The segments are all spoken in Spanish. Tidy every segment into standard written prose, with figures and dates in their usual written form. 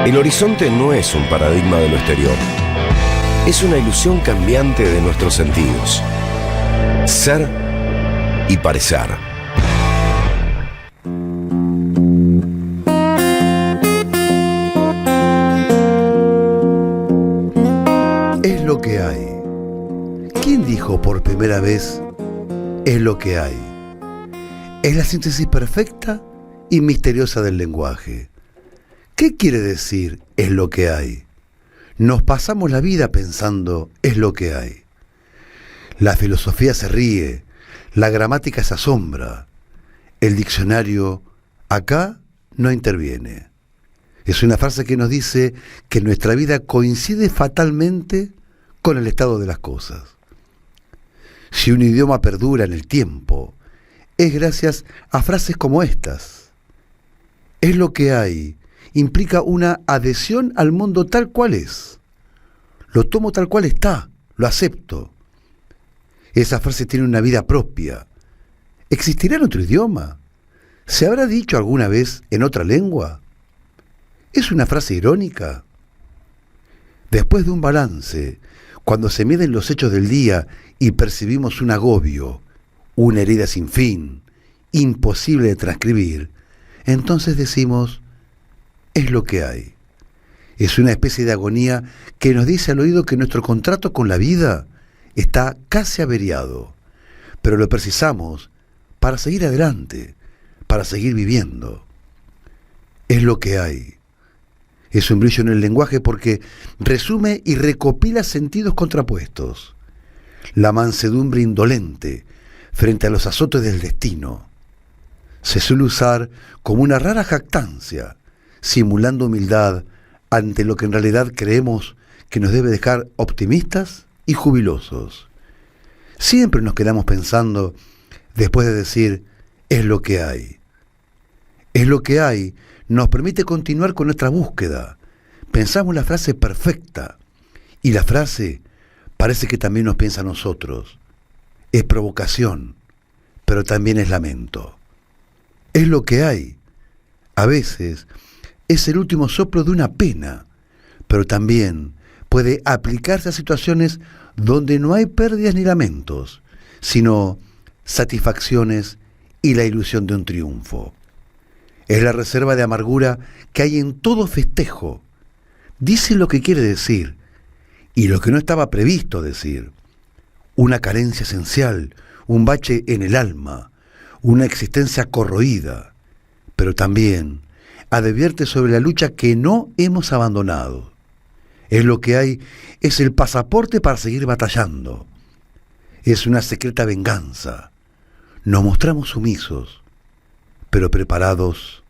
El horizonte no es un paradigma de lo exterior. Es una ilusión cambiante de nuestros sentidos. Ser y parecer. Es lo que hay. ¿Quién dijo por primera vez es lo que hay? Es la síntesis perfecta y misteriosa del lenguaje. ¿Qué quiere decir es lo que hay? Nos pasamos la vida pensando es lo que hay. La filosofía se ríe, la gramática se asombra, el diccionario acá no interviene. Es una frase que nos dice que nuestra vida coincide fatalmente con el estado de las cosas. Si un idioma perdura en el tiempo, es gracias a frases como estas. Es lo que hay. Implica una adhesión al mundo tal cual es. Lo tomo tal cual está, lo acepto. Esa frase tiene una vida propia. ¿Existirá en otro idioma? ¿Se habrá dicho alguna vez en otra lengua? ¿Es una frase irónica? Después de un balance, cuando se miden los hechos del día y percibimos un agobio, una herida sin fin, imposible de transcribir, entonces decimos, es lo que hay. Es una especie de agonía que nos dice al oído que nuestro contrato con la vida está casi averiado, pero lo precisamos para seguir adelante, para seguir viviendo. Es lo que hay. Es un brillo en el lenguaje porque resume y recopila sentidos contrapuestos. La mansedumbre indolente frente a los azotes del destino. Se suele usar como una rara jactancia, simulando humildad ante lo que en realidad creemos que nos debe dejar optimistas y jubilosos. Siempre nos quedamos pensando, después de decir, es lo que hay. Es lo que hay, nos permite continuar con nuestra búsqueda. Pensamos la frase perfecta, y la frase parece que también nos piensa a nosotros. Es provocación, pero también es lamento. Es lo que hay. A veces es el último soplo de una pena, pero también puede aplicarse a situaciones donde no hay pérdidas ni lamentos, sino satisfacciones y la ilusión de un triunfo. Es la reserva de amargura que hay en todo festejo. Dice lo que quiere decir y lo que no estaba previsto decir. Una carencia esencial, un bache en el alma, una existencia corroída, pero también advierte sobre la lucha que no hemos abandonado. Es lo que hay, es el pasaporte para seguir batallando. Es una secreta venganza. Nos mostramos sumisos, pero preparados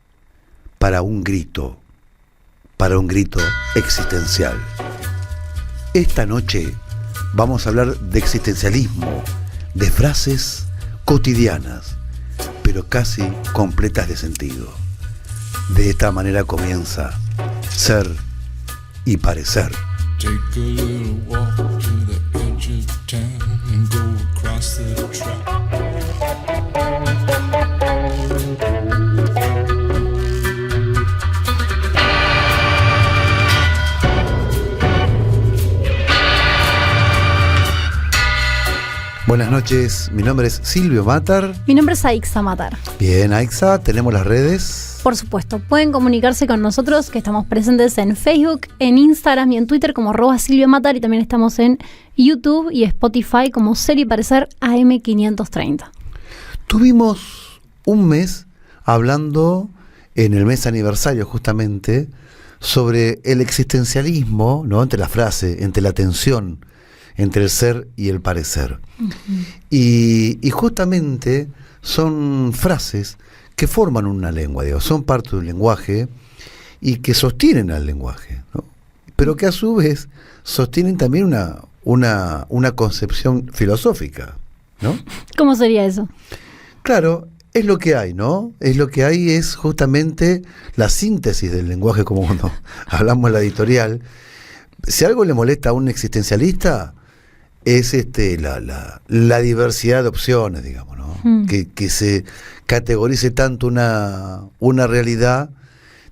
para un grito existencial. Esta noche vamos a hablar de existencialismo, de frases cotidianas, pero casi completas de sentido. De esta manera comienza Ser y Parecer. Take a little walk to the edge of town and go across the track. Buenas noches, mi nombre es Silvio Matar. Mi nombre es Aixa Matar. Bien, Aixa, tenemos las redes. Por supuesto, pueden comunicarse con nosotros, que estamos presentes en Facebook, en Instagram y en Twitter como @Silvio Matar, y también estamos en YouTube y Spotify como Ser y Parecer AM530. Tuvimos un mes hablando, en el mes aniversario justamente, sobre el existencialismo, ¿no? Entre la frase, entre la tensión entre el ser y el parecer. Uh-huh. Y justamente son frases que forman una lengua, digo, son parte de un lenguaje y que sostienen al lenguaje, ¿no? Pero que a su vez sostienen también una concepción filosófica, ¿no? ¿Cómo sería eso? Claro, es lo que hay, ¿no? Es lo que hay, es justamente la síntesis del lenguaje, como cuando hablamos en la editorial. Si algo le molesta a un existencialista, es la diversidad de opciones, digamos, ¿no? Que se categorice tanto una realidad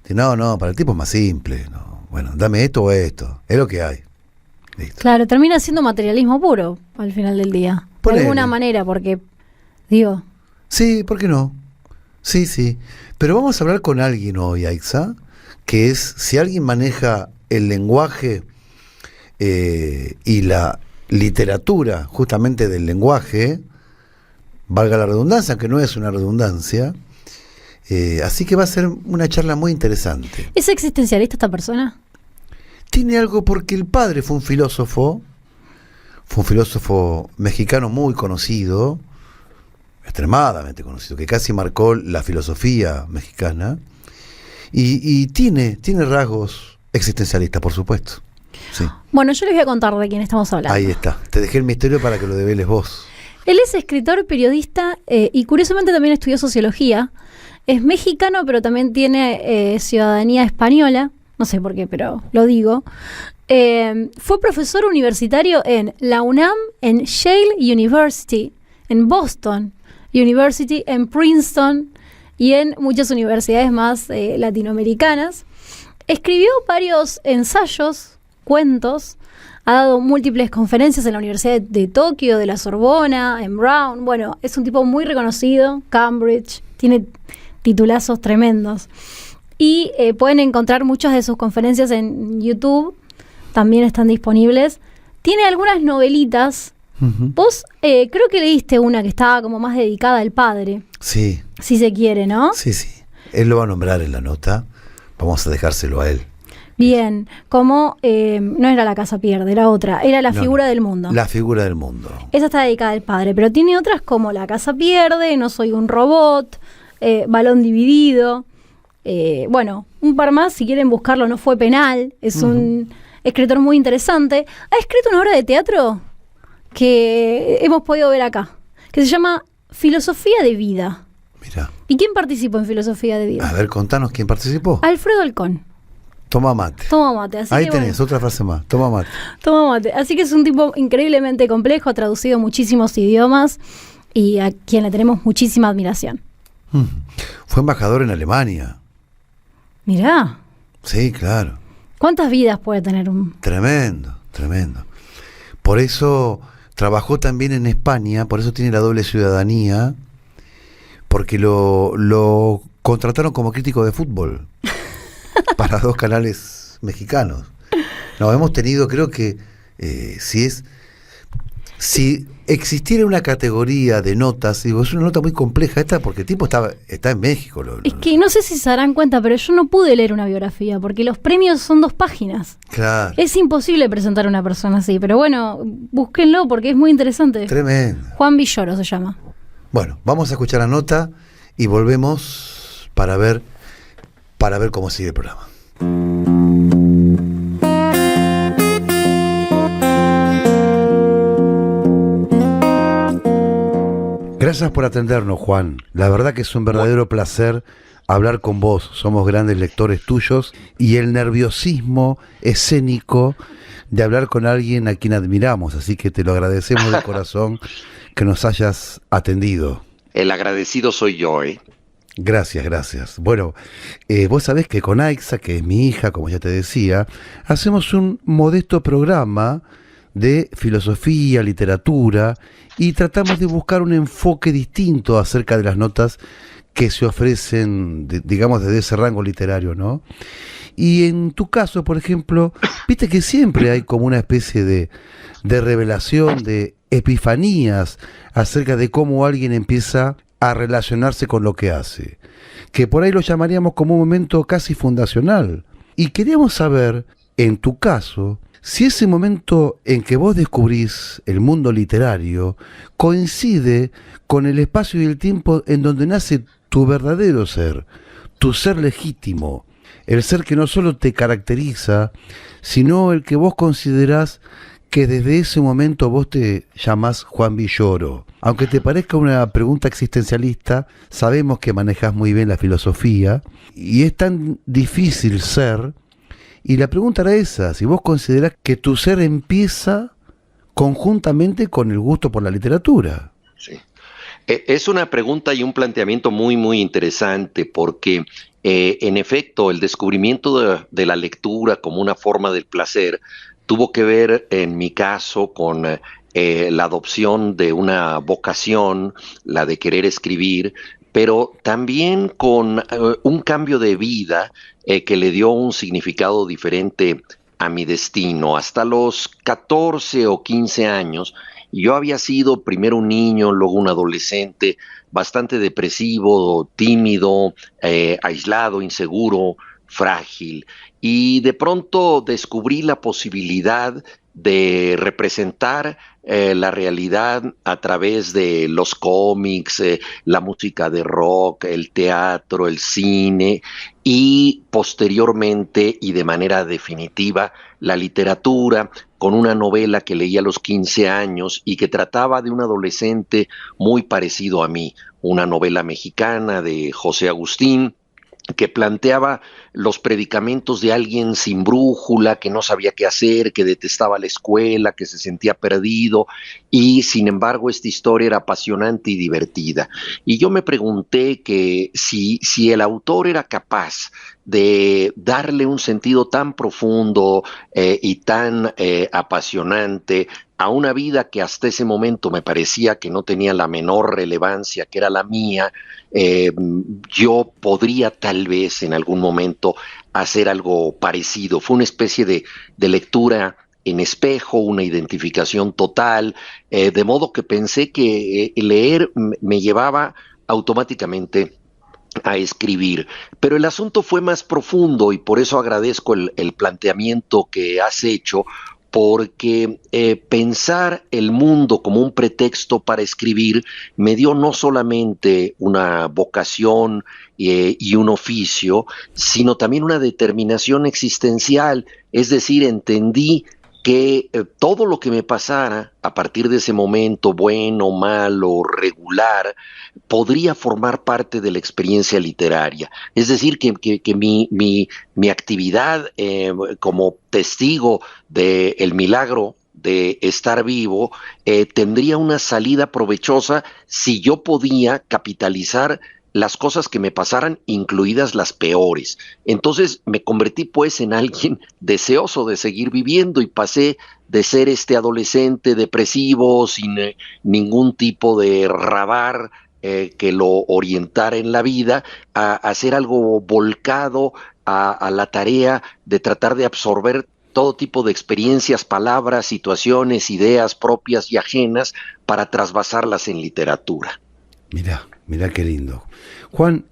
No, para el tipo es más simple. No. Bueno, dame esto o esto. Es lo que hay. Listo. Claro, termina siendo materialismo puro al final del día. Ponele. De alguna manera, porque, digo, Sí, ¿por qué no? Sí. Pero vamos a hablar con alguien hoy, Aixa, que es, si alguien maneja el lenguaje y la literatura justamente del lenguaje, valga la redundancia, que no es una redundancia, así que va a ser una charla muy interesante. ¿es existencialista esta persona? Tiene algo porque el padre fue un filósofo mexicano muy conocido, extremadamente conocido, que casi marcó la filosofía mexicana, y tiene rasgos existencialistas, por supuesto. Sí. Bueno, yo les voy a contar de quién estamos hablando. Ahí está, te dejé el misterio para que lo develes vos. Él es escritor, periodista y curiosamente también estudió sociología. Es mexicano, pero también tiene ciudadanía española. No sé por qué, pero lo digo. Fue profesor universitario en la UNAM, en Yale University, en Boston University, en Princeton y en muchas universidades más latinoamericanas. Escribió varios ensayos, cuentos. Ha dado múltiples conferencias en la Universidad de Tokio, de la Sorbona, en Brown. Bueno, es un tipo muy reconocido, Cambridge, tiene titulazos tremendos. Y pueden encontrar muchas de sus conferencias en YouTube, también están disponibles. Tiene algunas novelitas. Uh-huh. Vos creo que leíste una que estaba como más dedicada al padre, Sí, si se quiere, ¿no? sí. Él lo va a nombrar en la nota. Vamos a dejárselo a él. Bien, como no era La casa pierde, era otra, era La No, figura del mundo. La figura del mundo. Esa está dedicada al padre, pero tiene otras como La casa pierde, No soy un robot, Balón dividido. Bueno, un par más, si quieren buscarlo, No fue penal. Es un escritor muy interesante. Ha escrito una obra de teatro que hemos podido ver acá, que se llama Filosofía de vida. Mira, ¿Y quién participó en Filosofía de vida? a ver, contanos quién participó. Alfredo Alcón. Toma mate. Toma mate. Así Ahí que, tenés, otra frase más. Toma mate. Toma mate. Así que es un tipo increíblemente complejo, ha traducido muchísimos idiomas y a quien le tenemos muchísima admiración. Fue embajador en Alemania. Mirá, Sí, claro. ¿cuántas vidas puede tener un...? Tremendo. Por eso trabajó también en España, por eso tiene la doble ciudadanía, porque lo contrataron como crítico de fútbol para 2 canales mexicanos. No, hemos tenido, creo que si existiera una categoría de notas, digo, es una nota muy compleja esta porque el tipo está en México. Es que no sé si se darán cuenta, pero yo no pude leer una biografía porque los premios son 2 páginas. Claro, Es imposible presentar a una persona así, pero bueno, búsquenlo porque es muy interesante. tremendo. Juan Villoro se llama. Bueno, vamos a escuchar la nota y volvemos para ver cómo sigue el programa. Gracias por atendernos, Juan. La verdad que es un verdadero placer hablar con vos. Somos grandes lectores tuyos y el nerviosismo escénico de hablar con alguien a quien admiramos. Así que te lo agradecemos de corazón que nos hayas atendido. El agradecido soy yo, ¿eh? Gracias. Bueno, vos sabés que con Aixa, que es mi hija, como ya te decía, hacemos un modesto programa de filosofía, literatura, y tratamos de buscar un enfoque distinto acerca de las notas que se ofrecen, digamos, desde ese rango literario, ¿no? Y en tu caso, por ejemplo, viste que siempre hay como una especie de revelación, de epifanías acerca de cómo alguien empieza a relacionarse con lo que hace, que por ahí lo llamaríamos como un momento casi fundacional. Y queríamos saber, en tu caso, si ese momento en que vos descubrís el mundo literario coincide con el espacio y el tiempo en donde nace tu verdadero ser, tu ser legítimo, el ser que no solo te caracteriza, sino el que vos considerás que desde ese momento vos te llamás Juan Villoro. Aunque te parezca una pregunta existencialista, sabemos que manejás muy bien la filosofía y es tan difícil ser. Y la pregunta era esa, si vos considerás que tu ser empieza conjuntamente con el gusto por la literatura. Sí. Es una pregunta y un planteamiento muy, muy interesante porque En efecto, el descubrimiento de la lectura como una forma del placer tuvo que ver, en mi caso, con la adopción de una vocación, la de querer escribir, pero también con un cambio de vida que le dio un significado diferente a mi destino. Hasta los 14 o 15 años, yo había sido primero un niño, luego un adolescente, bastante depresivo, tímido, aislado, inseguro, frágil. Y de pronto descubrí la posibilidad de representar la realidad a través de los cómics, la música de rock, el teatro, el cine y posteriormente y de manera definitiva la literatura, con una novela que leí a los 15 años y que trataba de un adolescente muy parecido a mí, una novela mexicana de José Agustín, que planteaba los predicamentos de alguien sin brújula, que no sabía qué hacer, que detestaba la escuela, que se sentía perdido, y sin embargo esta historia era apasionante y divertida. Y yo me pregunté que si el autor era capaz de darle un sentido tan profundo y tan apasionante a una vida que hasta ese momento me parecía que no tenía la menor relevancia, que era la mía, yo podría tal vez en algún momento hacer algo parecido. Fue una especie de lectura en espejo, una identificación total, de modo que pensé que leer me llevaba automáticamente a escribir. Pero el asunto fue más profundo y por eso agradezco el planteamiento que has hecho, porque pensar el mundo como un pretexto para escribir me dio no solamente una vocación y un oficio, sino también una determinación existencial. Es decir, entendí que todo lo que me pasara a partir de ese momento, bueno, malo, regular, podría formar parte de la experiencia literaria. Es decir, que mi actividad como testigo del milagro de estar vivo tendría una salida provechosa si yo podía capitalizar las cosas que me pasaran, incluidas las peores. Entonces me convertí pues en alguien deseoso de seguir viviendo y pasé de ser este adolescente depresivo sin ningún tipo de radar que lo orientara en la vida, a ser algo volcado a la tarea de tratar de absorber todo tipo de experiencias, palabras, situaciones, ideas propias y ajenas para trasvasarlas en literatura. Mirá qué lindo. Juan,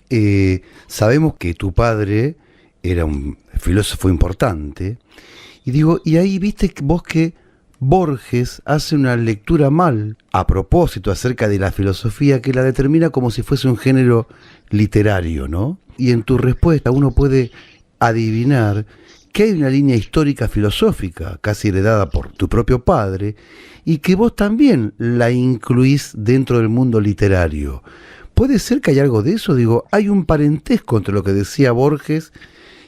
sabemos que tu padre era un filósofo importante, y ahí viste vos que Borges hace una lectura mal, a propósito, acerca de la filosofía, que la determina como si fuese un género literario, ¿no? Y en tu respuesta uno puede adivinar que hay una línea histórica filosófica, casi heredada por tu propio padre, y que vos también la incluís dentro del mundo literario. ¿Puede ser que hay algo de eso? Digo, hay un parentesco entre lo que decía Borges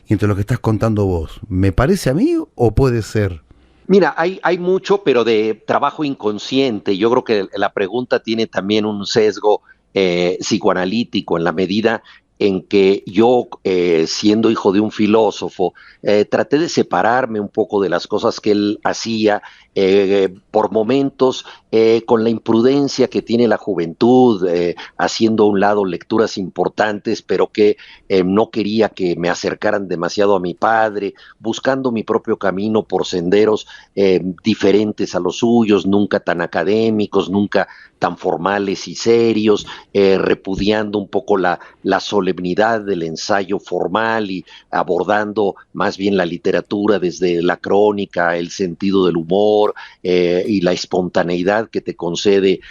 y entre lo que estás contando vos. ¿Me parece a mí o puede ser? Mira, hay mucho, pero de trabajo inconsciente. Yo creo que la pregunta tiene también un sesgo psicoanalítico en la medida en que yo, siendo hijo de un filósofo, traté de separarme un poco de las cosas que él hacía, por momentos, con la imprudencia que tiene la juventud, haciendo a un lado lecturas importantes, pero que no quería que me acercaran demasiado a mi padre, buscando mi propio camino por senderos diferentes a los suyos, nunca tan académicos, nunca tan formales y serios, repudiando un poco la solemnidad del ensayo formal y abordando más bien la literatura desde la crónica, el sentido del humor y la espontaneidad que te concede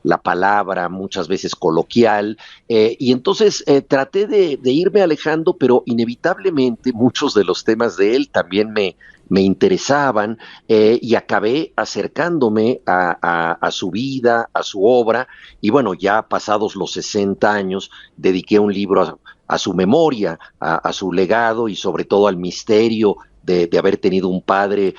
la palabra, muchas veces coloquial, y entonces traté de irme alejando, pero inevitablemente muchos de los temas de él también me interesaban, y acabé acercándome a su vida, a su obra, y bueno, ya pasados los 60 años, dediqué un libro a su memoria, a su legado y sobre todo al misterio de haber tenido un padre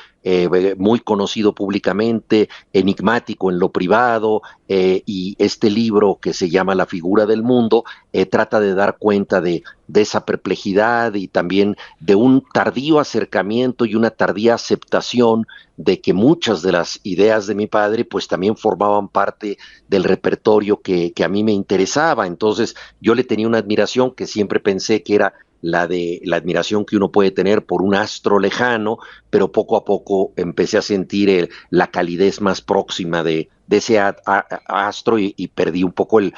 muy conocido públicamente, enigmático en lo privado, y este libro que se llama La figura del mundo trata de dar cuenta de esa perplejidad y también de un tardío acercamiento y una tardía aceptación de que muchas de las ideas de mi padre pues también formaban parte del repertorio que a mí me interesaba. Entonces yo le tenía una admiración que siempre pensé que era la de la admiración que uno puede tener por un astro lejano, pero poco a poco empecé a sentir la calidez más próxima de ese astro y perdí un poco el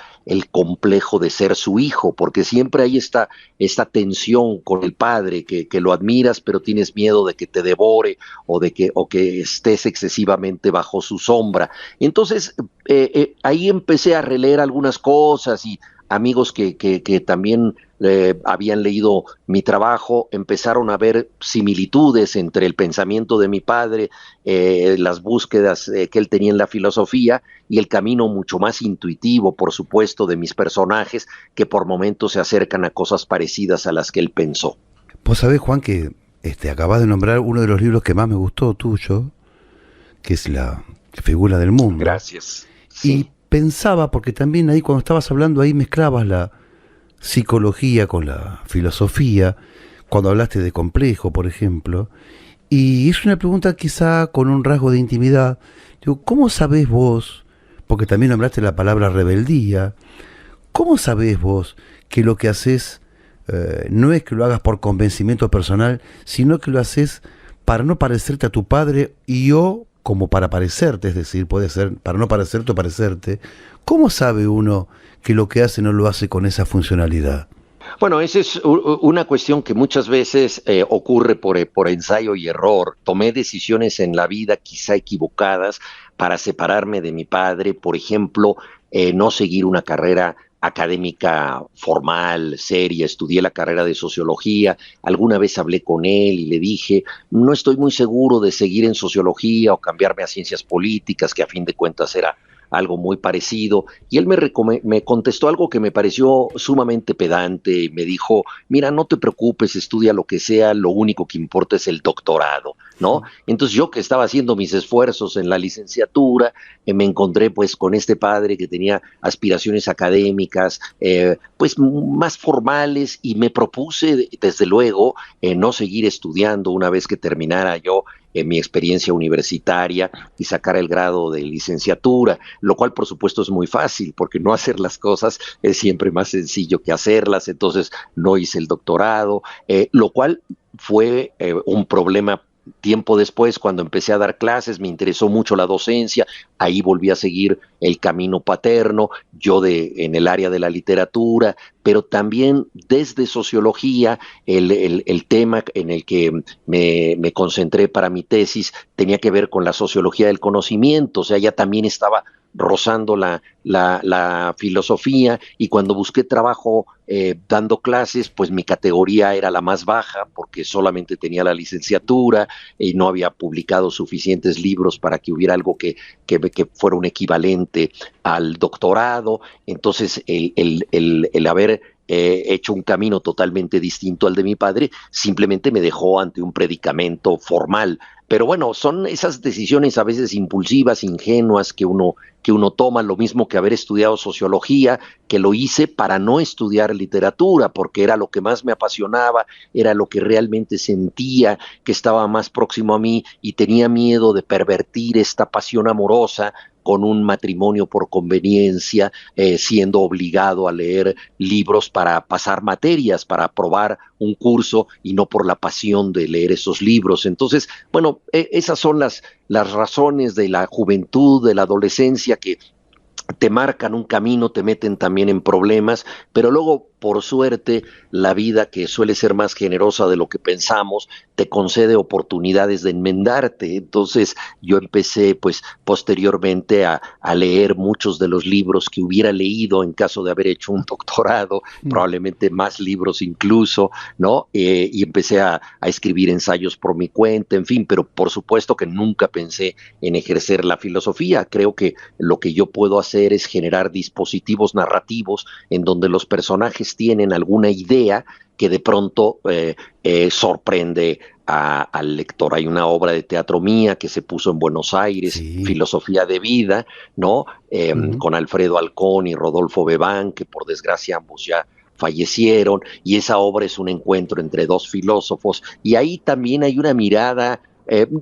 complejo de ser su hijo, porque siempre hay esta tensión con el padre, que lo admiras, pero tienes miedo de que te devore o que estés excesivamente bajo su sombra. Entonces, ahí empecé a releer algunas cosas y amigos que también habían leído mi trabajo, empezaron a ver similitudes entre el pensamiento de mi padre, las búsquedas que él tenía en la filosofía y el camino mucho más intuitivo, por supuesto, de mis personajes, que por momentos se acercan a cosas parecidas a las que él pensó. Vos sabés, Juan, que acabás de nombrar uno de los libros que más me gustó tuyo, que es La figura del mundo. Gracias. Sí. Y pensaba, porque también ahí cuando estabas hablando, ahí mezclabas la psicología con la filosofía, cuando hablaste de complejo, por ejemplo, y es una pregunta quizá con un rasgo de intimidad. Digo, ¿cómo sabés vos, porque también nombraste la palabra rebeldía, cómo sabés vos que lo que haces no es que lo hagas por convencimiento personal, sino que lo haces para no parecerte a tu padre o como para parecerte, es decir, puede ser para no parecerte o parecerte? ¿Cómo sabe uno que lo que hace no lo hace con esa funcionalidad? Bueno, esa es una cuestión que muchas veces ocurre por ensayo y error. Tomé decisiones en la vida quizá equivocadas para separarme de mi padre, por ejemplo, no seguir una carrera académica formal, seria. Estudié la carrera de sociología. Alguna vez hablé con él y le dije, no estoy muy seguro de seguir en sociología o cambiarme a ciencias políticas, que a fin de cuentas era algo muy parecido, y él me contestó algo que me pareció sumamente pedante, y me dijo, mira, no te preocupes, estudia lo que sea, lo único que importa es el doctorado, ¿no? Entonces yo, que estaba haciendo mis esfuerzos en la licenciatura, me encontré pues con este padre que tenía aspiraciones académicas pues más formales, y me propuse desde luego no seguir estudiando una vez que terminara yo en mi experiencia universitaria y sacar el grado de licenciatura, lo cual por supuesto es muy fácil, porque no hacer las cosas es siempre más sencillo que hacerlas. Entonces no hice el doctorado, lo cual fue un problema. Tiempo después, cuando empecé a dar clases, me interesó mucho la docencia, ahí volví a seguir el camino paterno, yo en el área de la literatura, pero también desde sociología, el tema en el que me concentré para mi tesis tenía que ver con la sociología del conocimiento, o sea, ya también estaba rozando la filosofía, y cuando busqué trabajo dando clases, pues mi categoría era la más baja, porque solamente tenía la licenciatura y no había publicado suficientes libros para que hubiera algo que fuera un equivalente al doctorado. Entonces el haber hecho un camino totalmente distinto al de mi padre simplemente me dejó ante un predicamento formal. Pero bueno, son esas decisiones a veces impulsivas, ingenuas, que uno toma, lo mismo que haber estudiado sociología, que lo hice para no estudiar literatura, porque era lo que más me apasionaba, era lo que realmente sentía que estaba más próximo a mí, y tenía miedo de pervertir esta pasión amorosa con un matrimonio por conveniencia, siendo obligado a leer libros para pasar materias, para aprobar un curso, y no por la pasión de leer esos libros. Entonces, bueno, esas son las razones de la juventud, de la adolescencia, que te marcan un camino, te meten también en problemas, pero luego, por suerte, la vida, que suele ser más generosa de lo que pensamos, te concede oportunidades de enmendarte. Entonces yo empecé pues posteriormente a leer muchos de los libros que hubiera leído en caso de haber hecho un doctorado, probablemente más libros incluso, ¿no? Y empecé a escribir ensayos por mi cuenta, en fin, pero por supuesto que nunca pensé en ejercer la filosofía. Creo que lo que yo puedo hacer es generar dispositivos narrativos en donde los personajes tienen alguna idea que de pronto sorprende al lector. Hay una obra de teatro mía que se puso en Buenos Aires, Sí. Filosofía de Vida, ¿no? Con Alfredo Alcón y Rodolfo Bebán, que por desgracia ambos ya fallecieron, y esa obra es un encuentro entre dos filósofos, y ahí también hay una mirada,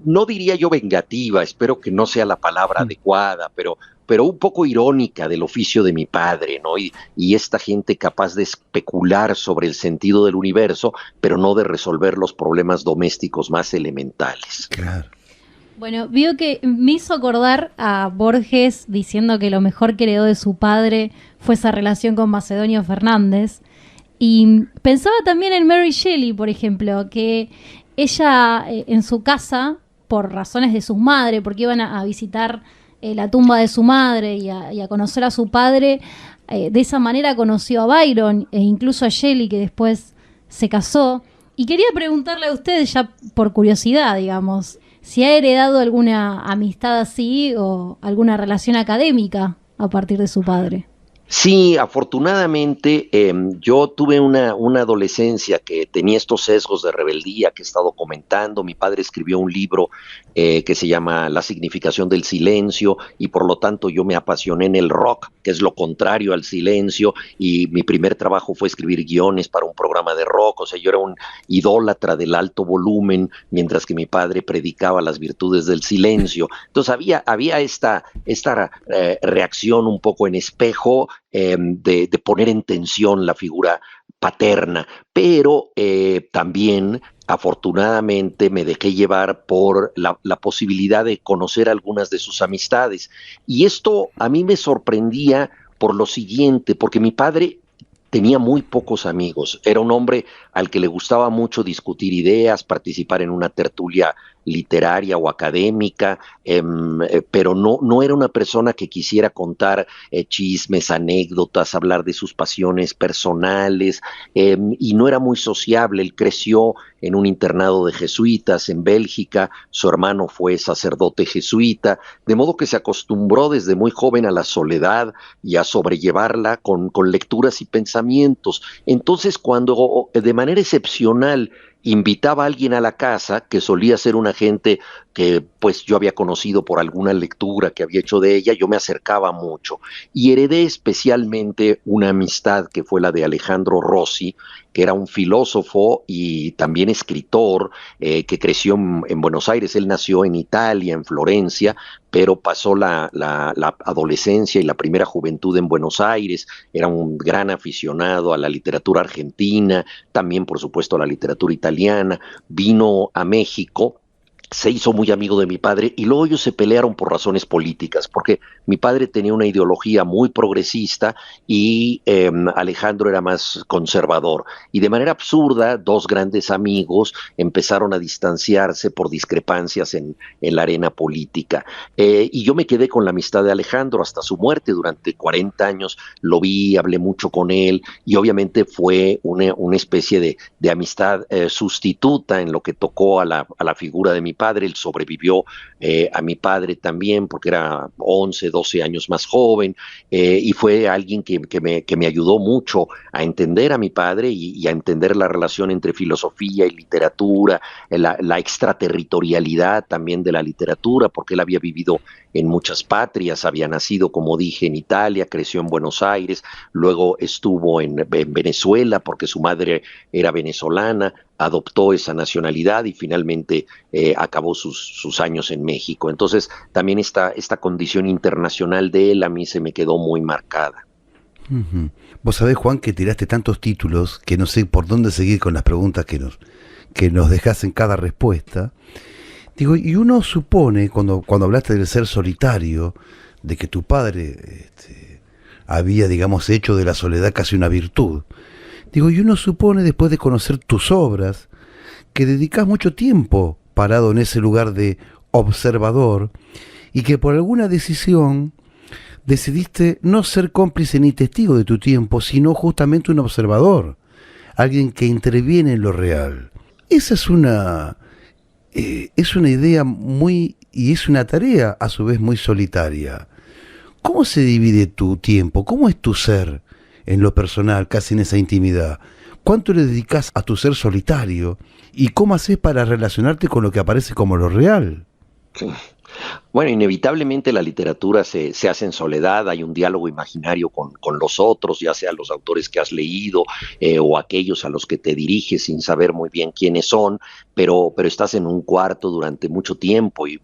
no diría yo vengativa, espero que no sea la palabra adecuada, pero un poco irónica del oficio de mi padre, ¿no? Y esta gente capaz de especular sobre el sentido del universo, pero no de resolver los problemas domésticos más elementales. Claro. Bueno, vio que me hizo acordar a Borges diciendo que lo mejor que heredó de su padre fue esa relación con Macedonio Fernández. Y pensaba también en Mary Shelley, por ejemplo, que ella en su casa, por razones de su madre, porque iban a visitar la tumba de su madre y a conocer a su padre, de esa manera conoció a Byron e incluso a Shelley, que después se casó. Y quería preguntarle a usted, ya por curiosidad, digamos, si ha heredado alguna amistad así o alguna relación académica a partir de su padre. Sí, afortunadamente yo tuve una adolescencia que tenía estos sesgos de rebeldía que he estado comentando. Mi padre escribió un libro que se llama La significación del silencio, y por lo tanto yo me apasioné en el rock, que es lo contrario al silencio, y mi primer trabajo fue escribir guiones para un programa de rock. O sea, yo era un idólatra del alto volumen, mientras que mi padre predicaba las virtudes del silencio. Entonces había esta reacción un poco en espejo, de poner en tensión la figura paterna, pero también afortunadamente me dejé llevar por la posibilidad de conocer algunas de sus amistades, y esto a mí me sorprendía por lo siguiente, porque mi padre tenía muy pocos amigos. Era un hombre al que le gustaba mucho discutir ideas, participar en una tertulia literaria o académica, pero no era una persona que quisiera contar chismes, anécdotas, hablar de sus pasiones personales, y no era muy sociable. Él creció en un internado de jesuitas en Bélgica, su hermano fue sacerdote jesuita, de modo que se acostumbró desde muy joven a la soledad y a sobrellevarla con lecturas y pensamientos. Entonces, cuando de manera excepcional invitaba a alguien a la casa, que solía ser una gente que pues yo había conocido por alguna lectura que había hecho de ella, yo me acercaba mucho, y heredé especialmente una amistad que fue la de Alejandro Rossi, que era un filósofo y también escritor, que creció en Buenos Aires. Él nació en Italia, en Florencia, pero pasó la adolescencia y la primera juventud en Buenos Aires. Era un gran aficionado a la literatura argentina, también por supuesto a la literatura italiana. Vino a México, se hizo muy amigo de mi padre, y luego ellos se pelearon por razones políticas, porque mi padre tenía una ideología muy progresista y Alejandro era más conservador, y de manera absurda dos grandes amigos empezaron a distanciarse por discrepancias en la arena política, y yo me quedé con la amistad de Alejandro hasta su muerte. Durante 40 años lo vi, hablé mucho con él, y obviamente fue una especie de amistad sustituta en lo que tocó a la figura de mi padre. Él sobrevivió a mi padre también, porque era 11, 12 años más joven, y fue alguien que me ayudó mucho a entender a mi padre y a entender la relación entre filosofía y literatura, la extraterritorialidad también de la literatura, porque él había vivido en muchas patrias, había nacido, como dije, en Italia, creció en Buenos Aires, luego estuvo en Venezuela porque su madre era venezolana, adoptó esa nacionalidad y finalmente acabó sus años en México. Entonces también esta condición internacional de él a mí se me quedó muy marcada. Ujú. Vos sabés, Juan, que tiraste tantos títulos que no sé por dónde seguir con las preguntas que nos dejás en cada respuesta. Digo, y uno supone, cuando hablaste del ser solitario, de que tu padre había, digamos, hecho de la soledad casi una virtud. Digo, y uno supone, después de conocer tus obras, que dedicás mucho tiempo parado en ese lugar de observador, y que por alguna decisión decidiste no ser cómplice ni testigo de tu tiempo, sino justamente un observador, alguien que interviene en lo real. Esa es una idea y es una tarea a su vez muy solitaria. ¿Cómo se divide tu tiempo? ¿Cómo es tu ser en lo personal, casi en esa intimidad? ¿Cuánto le dedicas a tu ser solitario? ¿Y cómo haces para relacionarte con lo que aparece como lo real? Sí. Bueno, inevitablemente la literatura se hace en soledad, hay un diálogo imaginario con los otros, ya sea los autores que has leído o aquellos a los que te diriges sin saber muy bien quiénes son, pero estás en un cuarto durante mucho tiempo y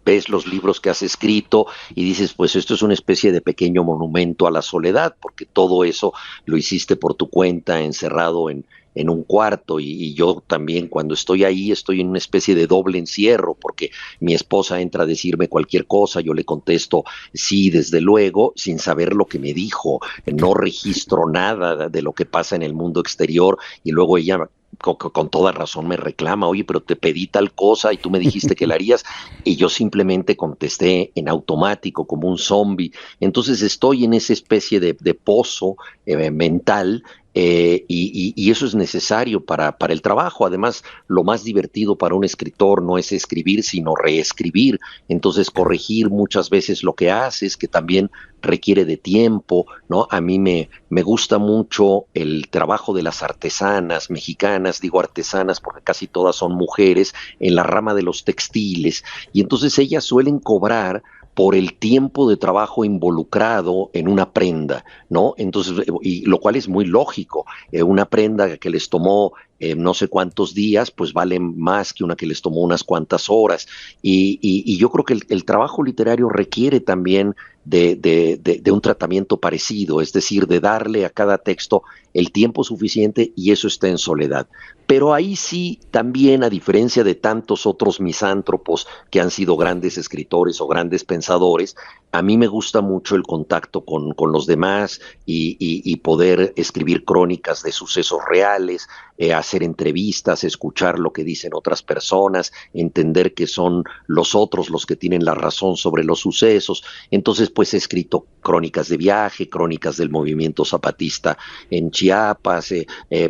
ves los libros que has escrito y dices, pues esto es una especie de pequeño monumento a la soledad, porque todo eso lo hiciste por tu cuenta, encerrado en un cuarto y yo también cuando estoy ahí estoy en una especie de doble encierro porque mi esposa entra a decirme cualquier cosa, yo le contesto sí, desde luego, sin saber lo que me dijo, no registro nada de lo que pasa en el mundo exterior y luego ella con toda razón me reclama, oye, pero te pedí tal cosa y tú me dijiste que la harías y yo simplemente contesté en automático como un zombie. Entonces estoy en esa especie de pozo mental y eso es necesario para el trabajo. Además, lo más divertido para un escritor no es escribir, sino reescribir. Entonces, corregir muchas veces lo que haces, que también requiere de tiempo, ¿no? A mí me gusta mucho el trabajo de las artesanas mexicanas, digo artesanas porque casi todas son mujeres, en la rama de los textiles. Y entonces ellas suelen cobrar por el tiempo de trabajo involucrado en una prenda, ¿no? Entonces, y lo cual es muy lógico, una prenda que les tomó no sé cuántos días, pues vale más que una que les tomó unas cuantas horas. Y yo creo que el trabajo literario requiere también de un tratamiento parecido, es decir, de darle a cada texto el tiempo suficiente y eso está en soledad. Pero ahí sí, también, a diferencia de tantos otros misántropos que han sido grandes escritores o grandes pensadores, a mí me gusta mucho el contacto con los demás y poder escribir crónicas de sucesos reales, hacer entrevistas, escuchar lo que dicen otras personas, entender que son los otros los que tienen la razón sobre los sucesos. Entonces, pues he escrito crónicas de viaje, crónicas del movimiento zapatista en Chiapas,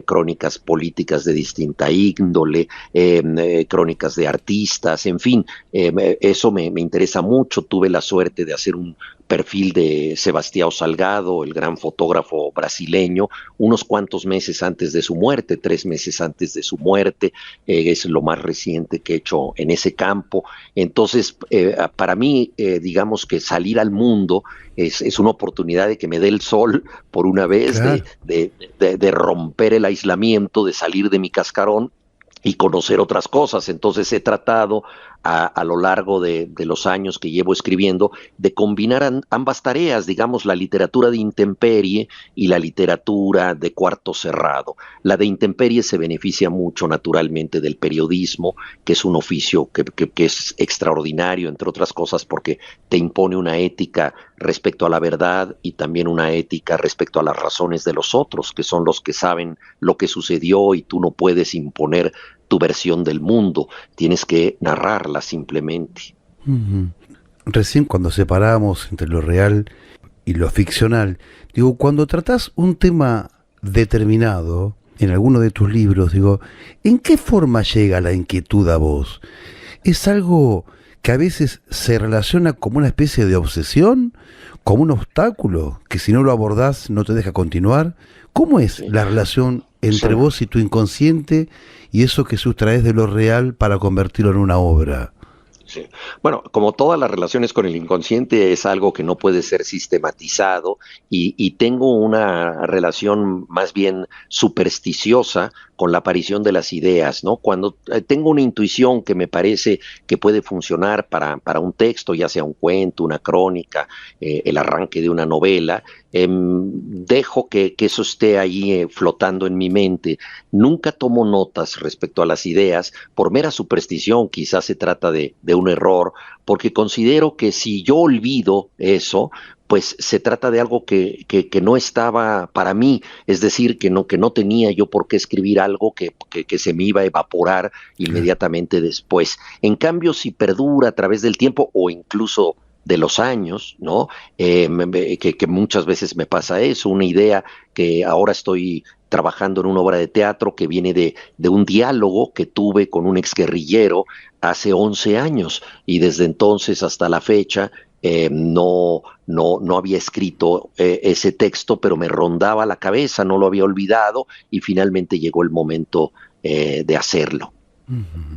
crónicas políticas de distinta índole, crónicas de artistas, en fin, eso me interesa mucho. Tuve la suerte de hacer un perfil de Sebastião Salgado, el gran fotógrafo brasileño, unos cuantos meses antes de su muerte, 3 meses antes de su muerte, es lo más reciente que he hecho en ese campo. Entonces, para mí, digamos que salir al mundo es una oportunidad de que me dé el sol por una vez, Claro. de romper el aislamiento, de salir de mi cascarón y conocer otras cosas. Entonces he tratado a lo largo de los años que llevo escribiendo de combinar ambas tareas, digamos, la literatura de intemperie y la literatura de cuarto cerrado. La de intemperie se beneficia mucho naturalmente del periodismo, que es un oficio que es extraordinario, entre otras cosas, porque te impone una ética respecto a la verdad y también una ética respecto a las razones de los otros, que son los que saben lo que sucedió y tú no puedes imponer tu versión del mundo, tienes que narrarla simplemente. Ujú. Recién cuando separamos entre lo real y lo ficcional, digo, cuando tratás un tema determinado en alguno de tus libros, digo, ¿en qué forma llega la inquietud a vos? ¿Es algo que a veces se relaciona como una especie de obsesión, como un obstáculo, que si no lo abordás no te deja continuar? ¿Cómo es Sí. la relación entre Sí. vos y tu inconsciente y eso que sustraes de lo real para convertirlo en una obra? Sí. Bueno, como todas las relaciones con el inconsciente es algo que no puede ser sistematizado y tengo una relación más bien supersticiosa con la aparición de las ideas, ¿no? Cuando tengo una intuición que me parece que puede funcionar para un texto, ya sea un cuento, una crónica, el arranque de una novela, dejo que eso esté ahí flotando en mi mente. Nunca tomo notas respecto a las ideas, por mera superstición, quizás se trata de un error, porque considero que si yo olvido eso, pues se trata de algo que no estaba para mí, es decir, que no tenía yo por qué escribir algo que se me iba a evaporar inmediatamente después. En cambio, si perdura a través del tiempo o incluso de los años, ¿no? Que muchas veces me pasa eso, una idea que ahora estoy trabajando en una obra de teatro que viene de un diálogo que tuve con un exguerrillero hace 11 años y desde entonces hasta la fecha no había escrito ese texto, pero me rondaba la cabeza, no lo había olvidado y finalmente llegó el momento de hacerlo.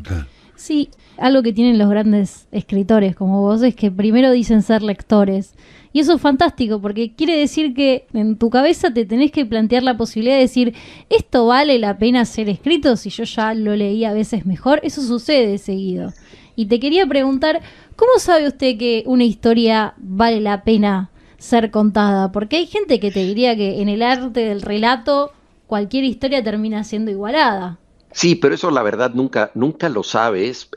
Claro. Sí, algo que tienen los grandes escritores como vos es que primero dicen ser lectores. Y eso es fantástico porque quiere decir que en tu cabeza te tenés que plantear la posibilidad de decir, ¿esto vale la pena ser escrito si yo ya lo leí a veces mejor? Eso sucede seguido. Y te quería preguntar, ¿cómo sabe usted que una historia vale la pena ser contada? Porque hay gente que te diría que en el arte del relato cualquier historia termina siendo igualada. Sí, pero eso la verdad nunca lo sabes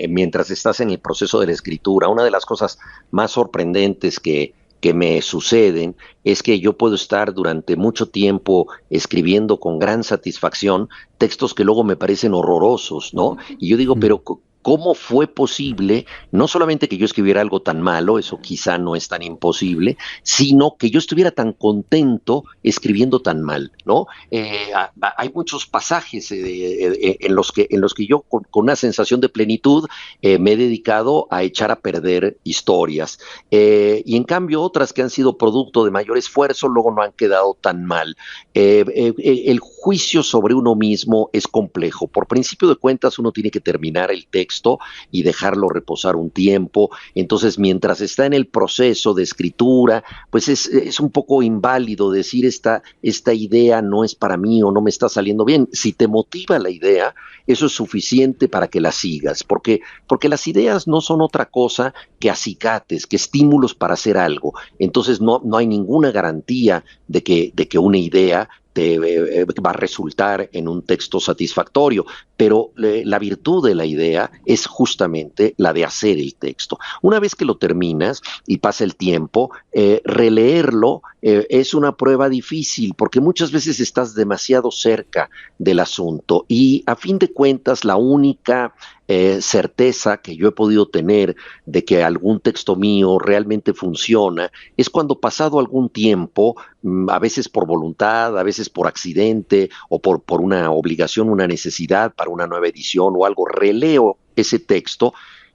mientras estás en el proceso de la escritura. Una de las cosas más sorprendentes que me suceden es que yo puedo estar durante mucho tiempo escribiendo con gran satisfacción textos que luego me parecen horrorosos, ¿no? Y yo digo, pero ¿cómo fue posible, no solamente que yo escribiera algo tan malo, eso quizá no es tan imposible, sino que yo estuviera tan contento escribiendo tan mal, ¿no? Hay muchos pasajes en los que yo con una sensación de plenitud me he dedicado a echar a perder historias. Y en cambio otras que han sido producto de mayor esfuerzo luego no han quedado tan mal. El juicio sobre uno mismo es complejo. Por principio de cuentas uno tiene que terminar el texto y dejarlo reposar un tiempo. Entonces, mientras está en el proceso de escritura, pues es un poco inválido decir esta idea no es para mí o no me está saliendo bien. Si te motiva la idea, eso es suficiente para que la sigas, porque las ideas no son otra cosa que acicates, que estímulos para hacer algo. Entonces, no hay ninguna garantía de que una idea te va a resultar en un texto satisfactorio, pero la virtud de la idea es justamente la de hacer el texto. Una vez que lo terminas y pasa el tiempo, releerlo es una prueba difícil porque muchas veces estás demasiado cerca del asunto y a fin de cuentas la única certeza que yo he podido tener de que algún texto mío realmente funciona es cuando pasado algún tiempo, a veces por voluntad, a veces por accidente o por una obligación, una necesidad para una nueva edición o algo, releo ese texto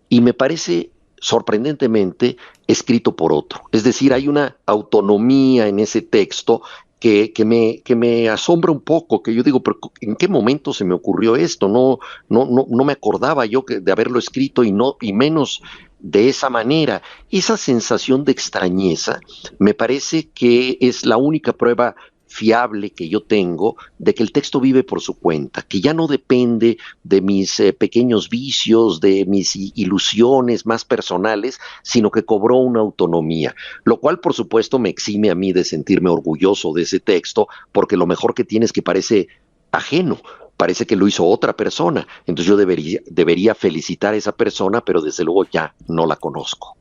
y me parece sorprendentemente escrito por otro. Es decir, hay una autonomía en ese texto que me asombra un poco, que yo digo, pero ¿en qué momento se me ocurrió esto? No me acordaba yo de haberlo escrito y menos de esa manera. Esa sensación de extrañeza me parece que es la única prueba fiable que yo tengo de que el texto vive por su cuenta, que ya no depende de mis pequeños vicios, de mis ilusiones más personales, sino que cobró una autonomía, lo cual por supuesto me exime a mí de sentirme orgulloso de ese texto, porque lo mejor que tiene es que parece ajeno, parece que lo hizo otra persona, entonces yo debería felicitar a esa persona, pero desde luego ya no la conozco.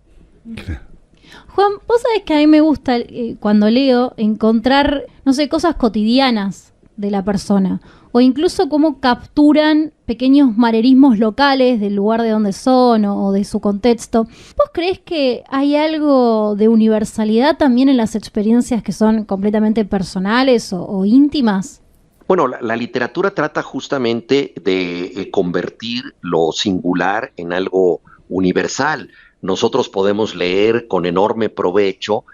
Juan, vos sabés que a mí me gusta cuando leo encontrar, no sé, cosas cotidianas de la persona o incluso cómo capturan pequeños manerismos locales del lugar de donde son o de su contexto. ¿Vos creés que hay algo de universalidad también en las experiencias que son completamente personales o íntimas? Bueno, la literatura trata justamente de convertir lo singular en algo universal. Nosotros podemos leer con enorme provecho